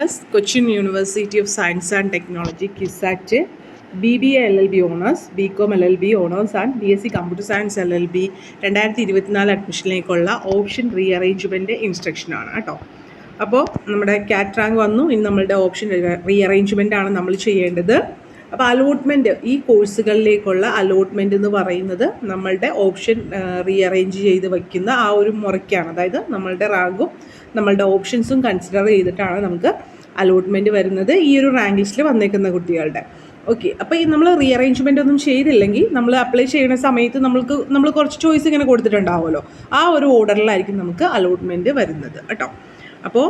Plus, Cochin University of Science and Technology KISAT BBA LLB honours BCom LLB honours and BSc computer science LLB 2024 അഡ്മിഷനിലേക്കുള്ള option rearrangement ഇൻസ്ട്രക്ഷനാണ് കേട്ടോ. അപ്പോൾ നമ്മുടെ കാറ്റ് rank വന്നു. ഇനി നമ്മളുടെ ഓപ്ഷൻ റീഅറേഞ്ച്മെൻ്റ് ആണ് നമ്മൾ ചെയ്യേണ്ടത്. അപ്പോൾ അലോട്ട്മെൻറ്റ്, ഈ കോഴ്സുകളിലേക്കുള്ള അലോട്ട്മെൻറ്റ് എന്ന് പറയുന്നത് നമ്മളുടെ ഓപ്ഷൻ റീഅറേഞ്ച് ചെയ്ത് വയ്ക്കുന്ന ആ ഒരു മുറയ്ക്കാണ്. അതായത് നമ്മളുടെ റാങ്കും നമ്മളുടെ ഓപ്ഷൻസും കൺസിഡർ ചെയ്തിട്ടാണ് നമുക്ക് അലോട്ട്മെൻറ്റ് വരുന്നത് ഈ ഒരു റാങ്ക് ലിസ്റ്റിൽ വന്നേക്കുന്ന കുട്ടികളുടെ. ഓക്കെ, അപ്പോൾ ഈ നമ്മൾ റീഅറേഞ്ച്മെൻ്റ് ഒന്നും ചെയ്തില്ലെങ്കിൽ നമ്മൾ അപ്ലൈ ചെയ്യുന്ന സമയത്ത് നമ്മൾ കുറച്ച് ചോയ്സ് ഇങ്ങനെ കൊടുത്തിട്ടുണ്ടാവുമല്ലോ, ആ ഒരു ഓർഡറിലായിരിക്കും നമുക്ക് അലോട്ട്മെൻറ്റ് വരുന്നത് കേട്ടോ. അപ്പോൾ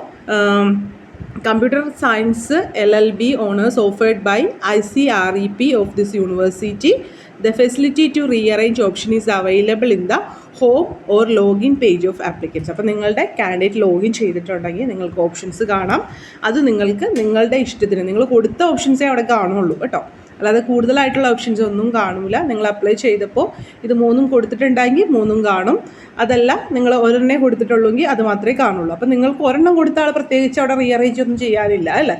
Computer Science LLB honors offered by ICREP of this university. The facility to rearrange option is available in the home or login page of applicants. അപ്പോൾ നിങ്ങളുടെ കാൻഡിഡേറ്റ് ലോഗിൻ ചെയ്തിട്ടുണ്ടെങ്കിൽ നിങ്ങൾക്ക് ഓപ്ഷൻസ് കാണാം. അത് നിങ്ങളുടെ ഇഷ്ടത്തിന് നിങ്ങൾ കൊടുത്ത ഓപ്ഷൻസേ അവിടെ കാണുള്ളൂ കേട്ടോ. അല്ലാതെ കൂടുതലായിട്ടുള്ള ഓപ്ഷൻസ് ഒന്നും കാണില്ല. നിങ്ങൾ അപ്ലൈ ചെയ്തപ്പോൾ ഇത് 3 കൊടുത്തിട്ടുണ്ടെങ്കിൽ 3 കാണും. അതല്ല നിങ്ങൾ ഒരെണ്ണേ കൊടുത്തിട്ടുള്ളെങ്കിൽ അത് മാത്രമേ കാണുള്ളൂ. അപ്പോൾ നിങ്ങൾക്ക് ഒരെണ്ണം കൊടുത്ത ആൾ പ്രത്യേകിച്ച് അവിടെ റീഅറേഞ്ച് ഒന്നും ചെയ്യാനില്ല അല്ലേ.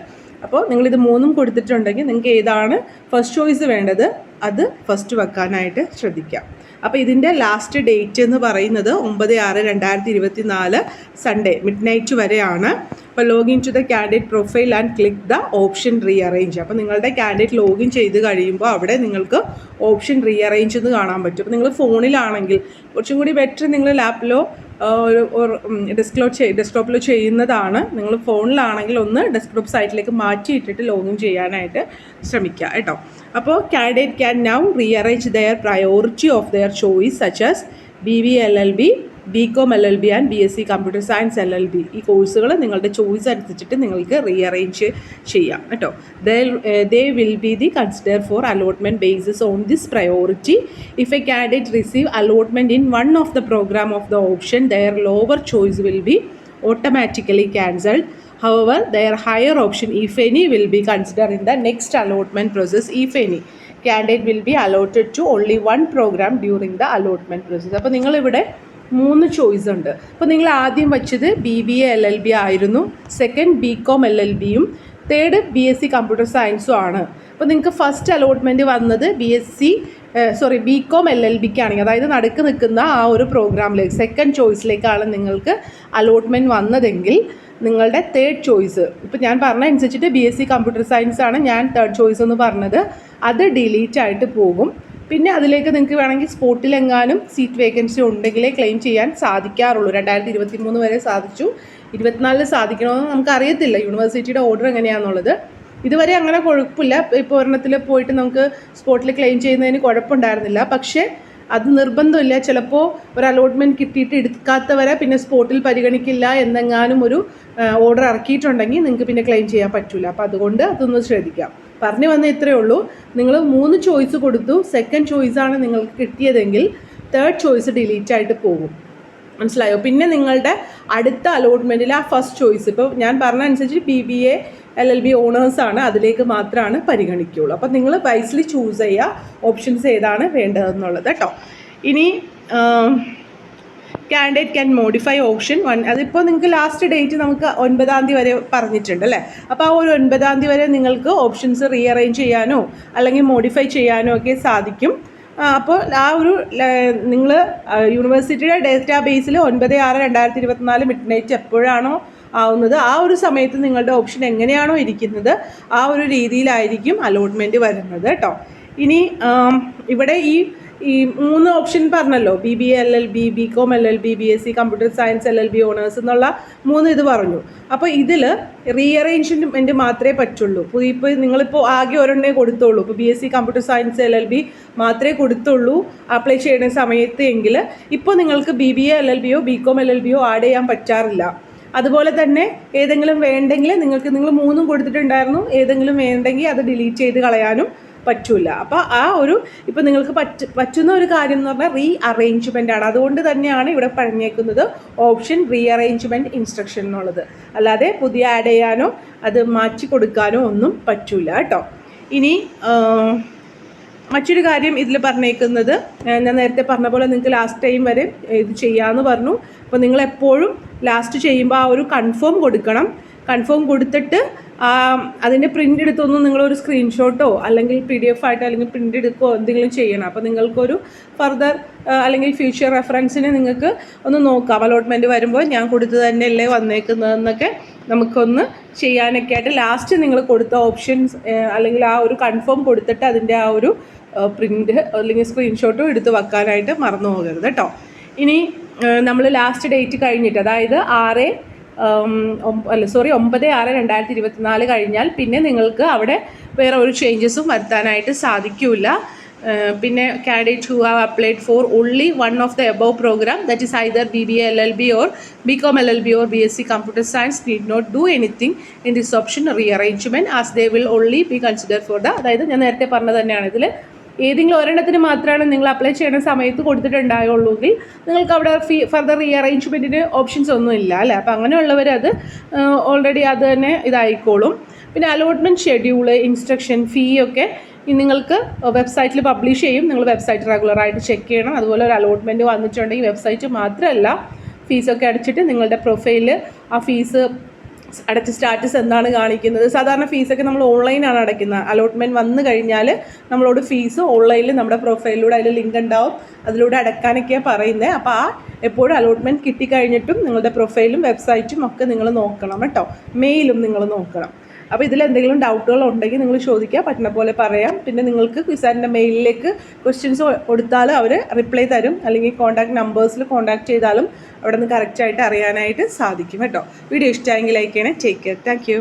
അപ്പോൾ നിങ്ങളിത് 3 കൊടുത്തിട്ടുണ്ടെങ്കിൽ നിങ്ങൾക്ക് ഏതാണ് ഫസ്റ്റ് ചോയ്സ് വേണ്ടത് അത് ഫസ്റ്റ് വെക്കാനായിട്ട് ശ്രദ്ധിക്കാം. അപ്പോൾ ഇതിൻ്റെ ലാസ്റ്റ് ഡേറ്റ് എന്ന് പറയുന്നത് 9/6/2024 സൺഡേ മിഡ്നൈറ്റ് വരെയാണ്. അപ്പോൾ login to the candidate profile and click the option rearrange. അപ്പോൾ നിങ്ങളുടെ കാൻഡിഡേറ്റ് ലോഗിൻ ചെയ്ത് കഴിയുമ്പോൾ അവിടെ നിങ്ങൾക്ക് ഓപ്ഷൻ റീഅറേഞ്ച് എന്ന് കാണാൻ പറ്റും. അപ്പോൾ നിങ്ങൾ ഫോണിലാണെങ്കിൽ കുറച്ചും കൂടി ബെറ്റർ നിങ്ങൾ ലാപ്പിലോ ഡെസ്ക്ടോപ്പിലോ ചെയ്യുന്നതാണ്. നിങ്ങൾ ഫോണിലാണെങ്കിൽ ഒന്ന് ഡെസ്ക്ടോപ്പ് സൈറ്റിലേക്ക് മാറ്റിയിട്ടിട്ട് ലോഗിൻ ചെയ്യാനായിട്ട് ശ്രമിക്കുക കേട്ടോ. അപ്പോൾ candidate can now rearrange their priority of their choice such as BBA LLB, BCom LLB and BSc computer science LLB. ഈ കോഴ്സുകൾ നിങ്ങളുടെ ചോയ്സ് അനുസരിച്ചിട്ട് നിങ്ങൾക്ക് റീഅറേഞ്ച് ചെയ്യാം കേട്ടോ. They will be the considered for allotment basis on this priority. If a candidate receive allotment in one of the program of the option, their lower choice will be automatically cancelled. However, their higher option, if any, will be considered in the next allotment process. If any, candidate will be allotted to only one program during the allotment process. അപ്പോൾ നിങ്ങളിവിടെ 3 choice ഉണ്ട്. അപ്പോൾ നിങ്ങൾ ആദ്യം വച്ചത് BBA LLB ആയിരുന്നു, second BCom LLBയും, third BSc computer സയൻസും ആണ്. അപ്പോൾ നിങ്ങൾക്ക് ഫസ്റ്റ് അലോട്ട്മെൻറ്റ് വന്നത് BCom LLBക്കാണെങ്കിൽ, അതായത് നടുക്ക് നിൽക്കുന്ന ആ ഒരു പ്രോഗ്രാമിലേക്ക് സെക്കൻഡ് ചോയ്സിലേക്കാണ് നിങ്ങൾക്ക് അലോട്ട്മെൻറ്റ് വന്നതെങ്കിൽ നിങ്ങളുടെ തേർഡ് ചോയ്സ്, ഇപ്പോൾ ഞാൻ പറഞ്ഞ അനുസരിച്ചിട്ട് BSc കമ്പ്യൂട്ടർ സയൻസ് ആണ് ഞാൻ തേർഡ് ചോയ്സ് എന്ന് പറഞ്ഞത്, അത് ഡിലീറ്റ് ആയിട്ട് പോകും. പിന്നെ അതിലേക്ക് നിങ്ങൾക്ക് വേണമെങ്കിൽ സ്പോട്ടിലെങ്ങാനും സീറ്റ് വേക്കൻസി ഉണ്ടെങ്കിലേ ക്ലെയിം ചെയ്യാൻ സാധിക്കാറുള്ളൂ. 2023 വരെ സാധിച്ചു, 24 സാധിക്കണമെന്ന് നമുക്കറിയത്തില്ല യൂണിവേഴ്സിറ്റിയുടെ ഓർഡർ എങ്ങനെയാണെന്നുള്ളത്. ഇതുവരെ അങ്ങനെ കുഴപ്പമില്ല. ഇപ്പോൾ ഒരെണ്ണത്തിൽ പോയിട്ട് നമുക്ക് സ്പോട്ടിൽ ക്ലെയിം ചെയ്യുന്നതിന് കുഴപ്പമുണ്ടായിരുന്നില്ല. പക്ഷേ അത് നിർബന്ധമില്ല. ചിലപ്പോൾ ഒരു അലോട്ട്മെൻറ്റ് കിട്ടിയിട്ട് എടുക്കാത്തവരെ പിന്നെ സ്പോട്ടിൽ പരിഗണിക്കില്ല എന്നെങ്ങാനും ഒരു ഓർഡർ ഇറക്കിയിട്ടുണ്ടെങ്കിൽ നിങ്ങൾക്ക് പിന്നെ ക്ലെയിം ചെയ്യാൻ പറ്റില്ല. അപ്പോൾ അതുകൊണ്ട് അതൊന്ന് ശ്രദ്ധിക്കാം. പറഞ്ഞു വന്ന ഇത്രയേ ഉള്ളൂ. നിങ്ങൾ 3 ചോയ്സ് കൊടുത്തു, സെക്കൻഡ് ചോയ്സാണ് നിങ്ങൾക്ക് കിട്ടിയതെങ്കിൽ തേർഡ് ചോയ്സ് ഡിലീറ്റ് ആയിട്ട് പോകും. മനസ്സിലായോ? പിന്നെ നിങ്ങളുടെ അടുത്ത അലോട്ട്മെൻറ്റിൽ ആ ഫസ്റ്റ് ചോയ്സ്, ഇപ്പോൾ ഞാൻ പറഞ്ഞ അനുസരിച്ച് BBA LLB ഓണേഴ്സാണ്, അതിലേക്ക് മാത്രമാണ് പരിഗണിക്കുകയുള്ളൂ. അപ്പോൾ നിങ്ങൾ വൈസ്ലി ചൂസ് ചെയ്യുക ഓപ്ഷൻസ് ഏതാണ് വേണ്ടതെന്നുള്ളത് കേട്ടോ. ഇനി കാൻഡിഡേറ്റ് ക്യാൻ മോഡിഫൈ ഓപ്ഷൻ 1. അതിപ്പോൾ നിങ്ങൾക്ക് ലാസ്റ്റ് ഡേറ്റ് നമുക്ക് 9 വരെ പറഞ്ഞിട്ടുണ്ട് അല്ലേ. അപ്പോൾ ആ ഒരു 9 വരെ നിങ്ങൾക്ക് ഓപ്ഷൻസ് റീഅറേഞ്ച് ചെയ്യാനോ അല്ലെങ്കിൽ മോഡിഫൈ ചെയ്യാനോ ഒക്കെ സാധിക്കും. അപ്പോൾ ആ ഒരു നിങ്ങൾ യൂണിവേഴ്സിറ്റിയുടെ ഡേറ്റാ ബേസിൽ 9/6/2024 മിഡ്നൈറ്റ് എപ്പോഴാണോ ആവുന്നത് ആ ഒരു സമയത്ത് നിങ്ങളുടെ ഓപ്ഷൻ എങ്ങനെയാണോ ഇരിക്കുന്നത് ആ ഒരു രീതിയിലായിരിക്കും അലോട്ട്മെൻറ്റ് വരുന്നത് കേട്ടോ. ഇനി ഇവിടെ ഈ 3 ഓപ്ഷൻ പറഞ്ഞല്ലോ, BBA LLB, BCom LLB, BSc computer science LLB honours എന്നുള്ള 3 ഇത് പറഞ്ഞു. അപ്പോൾ ഇതിൽ റീഅറേഞ്ച്മെൻറ്റ് മാത്രമേ പറ്റുള്ളൂ. ഇപ്പോൾ നിങ്ങളിപ്പോൾ ആകെ ഒരെണ്ണേ കൊടുത്തുള്ളൂ, ഇപ്പോൾ BSc കമ്പ്യൂട്ടർ സയൻസ് LLB മാത്രമേ കൊടുത്തുള്ളൂ അപ്ലൈ ചെയ്യുന്ന സമയത്ത് എങ്കിൽ ഇപ്പോൾ നിങ്ങൾക്ക് BBA LLBയോ BCom LLBയോ ആഡ് ചെയ്യാൻ പറ്റാറില്ല. അതുപോലെ തന്നെ ഏതെങ്കിലും വേണ്ടെങ്കിൽ നിങ്ങൾ 3 കൊടുത്തിട്ടുണ്ടായിരുന്നു, ഏതെങ്കിലും വേണ്ടെങ്കിൽ അത് ഡിലീറ്റ് ചെയ്ത് കളയാനും പറ്റില്ല. അപ്പോൾ ആ ഒരു ഇപ്പോൾ നിങ്ങൾക്ക് പറ്റുന്ന ഒരു കാര്യം എന്ന് പറഞ്ഞാൽ റീഅറേഞ്ച്മെൻ്റ് ആണ്. അതുകൊണ്ട് തന്നെയാണ് ഇവിടെ പറഞ്ഞേക്കുന്നത് ഓപ്ഷൻ റീഅറേഞ്ച്മെൻറ്റ് ഇൻസ്ട്രക്ഷൻ എന്നുള്ളത്. അല്ലാതെ പുതിയ ആഡ് ചെയ്യാനോ അത് മാറ്റി കൊടുക്കാനോ ഒന്നും പറ്റില്ല കേട്ടോ. ഇനി മറ്റൊരു കാര്യം ഇതിൽ പറഞ്ഞേക്കുന്നത്, ഞാൻ നേരത്തെ പറഞ്ഞ പോലെ നിങ്ങൾക്ക് ലാസ്റ്റ് ടൈം വരെ ഇത് ചെയ്യാമെന്ന് പറഞ്ഞു. അപ്പോൾ നിങ്ങളെപ്പോഴും ലാസ്റ്റ് ചെയ്യുമ്പോൾ ആ ഒരു കൺഫേം കൊടുക്കണം. കൺഫേം കൊടുത്തിട്ട് അതിൻ്റെ പ്രിൻ്റ് എടുത്തൊന്നും നിങ്ങളൊരു സ്ക്രീൻഷോട്ടോ അല്ലെങ്കിൽ PDF ആയിട്ടോ അല്ലെങ്കിൽ പ്രിൻ്റ് എടുക്കുകയോ എന്തെങ്കിലും ചെയ്യണം. അപ്പോൾ നിങ്ങൾക്കൊരു ഫർദർ അല്ലെങ്കിൽ ഫ്യൂച്ചർ റെഫറൻസിന് നിങ്ങൾക്ക് ഒന്ന് നോക്കാം. അലോട്ട്മെൻറ്റ് വരുമ്പോൾ ഞാൻ കൊടുത്തത് തന്നെയല്ലേ വന്നേക്കുന്നതെന്നൊക്കെ നമുക്കൊന്ന് ചെയ്യാനൊക്കെ ആയിട്ട് ലാസ്റ്റ് നിങ്ങൾ കൊടുത്ത ഓപ്ഷൻസ് അല്ലെങ്കിൽ ആ ഒരു കൺഫേം കൊടുത്തിട്ട് അതിൻ്റെ ആ ഒരു പ്രിൻ്റ് അല്ലെങ്കിൽ സ്ക്രീൻഷോട്ടോ എടുത്ത് വെക്കാനായിട്ട് മറന്നു പോകരുത് കേട്ടോ. ഇനി നമ്മൾ ലാസ്റ്റ് ഡേറ്റ് കഴിഞ്ഞിട്ട്, അതായത് 9/6/2024 കഴിഞ്ഞാൽ പിന്നെ നിങ്ങൾക്ക് അവിടെ വേറെ ഒരു ചേഞ്ചസും വരുത്താനായിട്ട് സാധിക്കില്ല. പിന്നെ candidate who have applied for only one of the above program, that is either BBA LLB or BCom LLB or BSc Computer Science need not do anything in this option rearrangement as they will only be considered for the, അതായത് ഞാൻ നേരത്തെ പറഞ്ഞത് തന്നെയാണ്, ഇതിൽ ഏതെങ്കിലും ഒരെണ്ണത്തിന് മാത്രമാണ് നിങ്ങൾ അപ്ലൈ ചെയ്യുന്ന സമയത്ത് കൊടുത്തിട്ടുണ്ടായുള്ളൂങ്കിൽ നിങ്ങൾക്ക് അവിടെ ഫർദർ റീഅറേഞ്ച്മെൻറ്റിന് ഓപ്ഷൻസ് ഒന്നും ഇല്ല അല്ലേ. അപ്പോൾ അങ്ങനെയുള്ളവർ അത് ഓൾറെഡി അത് തന്നെ ഇതായിക്കോളും. പിന്നെ അലോട്ട്മെൻറ്റ് ഷെഡ്യൂള്, ഇൻസ്ട്രക്ഷൻ, ഫീ ഒക്കെ നിങ്ങൾക്ക് വെബ്സൈറ്റിൽ പബ്ലിഷ് ചെയ്യും. നിങ്ങൾ വെബ്സൈറ്റ് റെഗുലറായിട്ട് ചെക്ക് ചെയ്യണം. അതുപോലെ ഒരു അലോട്ട്മെൻറ്റ് വന്നിട്ടുണ്ടെങ്കിൽ വെബ്സൈറ്റ് മാത്രമല്ല ഫീസൊക്കെ അടച്ചിട്ട് നിങ്ങളുടെ പ്രൊഫൈലിൽ ആ ഫീസ് അടച്ച സ്റ്റാറ്റസ് എന്താണ് കാണിക്കുന്നത്. സാധാരണ ഫീസൊക്കെ നമ്മൾ ഓൺലൈനാണ് അടയ്ക്കുന്നത്. അലോട്ട്മെൻറ്റ് വന്നു കഴിഞ്ഞാൽ നമ്മളോട് ഫീസ് ഓൺലൈനിൽ നമ്മുടെ പ്രൊഫൈലിലൂടെ അതിൽ ലിങ്ക് ഉണ്ടാവും, അതിലൂടെ അടയ്ക്കാനൊക്കെയാണ് പറയുന്നത്. അപ്പോൾ എപ്പോഴും അലോട്ട്മെൻറ്റ് കിട്ടിക്കഴിഞ്ഞിട്ടും നിങ്ങളുടെ പ്രൊഫൈലും വെബ്സൈറ്റും ഒക്കെ നിങ്ങൾ നോക്കണം കേട്ടോ. മെയിലും നിങ്ങൾ നോക്കണം. അപ്പോൾ ഇതിലെന്തെങ്കിലും ഡൗട്ടുകൾ ഉണ്ടെങ്കിൽ നിങ്ങൾ ചോദിക്കുക, പറ്റുന്ന പോലെ പറയാം. പിന്നെ നിങ്ങൾക്ക് ക്വിസാറിൻ്റെ മെയിലിലേക്ക് ക്വസ്റ്റ്യൻസ് കൊടുത്താൽ അവർ റിപ്ലൈ തരും, അല്ലെങ്കിൽ കോൺടാക്ട് നമ്പേഴ്സിൽ കോൺടാക്ട് ചെയ്താലും അവിടെ നിന്ന് കറക്റ്റായിട്ട് അറിയാനായിട്ട് സാധിക്കും കേട്ടോ. വീഡിയോ ഇഷ്ടമായെങ്കിൽ ലൈക്ക് ചെയ്യണേ. Take care. Thank you.